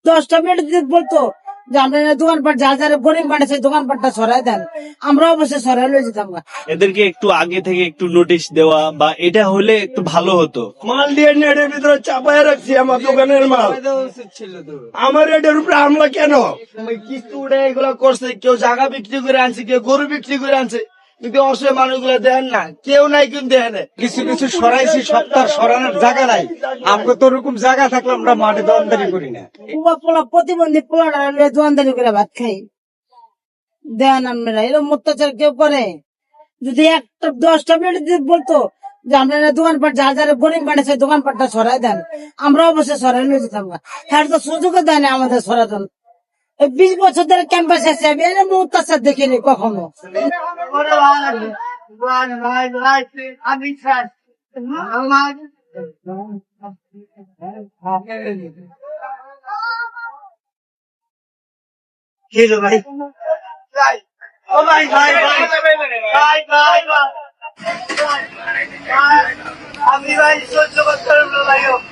10টা মিনিট বলতো যে আমরা দোকানপাট যা যারা গরিব মানুষ দোকানপাটটা সরাই দেন, আমরা অবশ্যই সরাই লয়ে যেতাম। এদেরকে একটু আগে থেকে একটু নোটিশ দেওয়া বা এটা হলে একটু ভালো হতো। মাল দিয়ে নেটের ভিতরে চাপায় রাখছি আমার দোকানের মাল, আমার এটার উপরে হামলা কেন? কিছু উঠে এগুলো করছে, কেউ জায়গা বিক্রি করে আনছে, কেউ গরু বিক্রি করে আনছে, কিন্তু অসহায় মানুষগুলো দেন না, কেউ নাই কিন্তু দেন। কিছু কিছু সরাইছি, সপ্তাহ সরানোর জায়গা নাই। আমাকে তো ওরকম জায়গা থাকলে আমরা মাঠে দোকানদারি করি না। পোলা প্রতিবন্ধী পোলাটা দোকানদারি করে ভাত খাই দেন আপনারা, এরকম অত্যাচার কেউ করে? যদি 10টা মিনিট বলতো যে আমরা দোকানপাট যা যারা গরিব মানুষ দোকানপাটটা সরাই দেন, আমরা অবশ্যই সরাই লয়ে যেতাম। তার তো সুযোগও দেয় না আমাদের সরাতন। 20 বছর ধরে ক্যাম্পাস আছে, এরকম অত্যাচার দেখিনি কখনো। আমি ভাই সহ্য করতে পারবো না।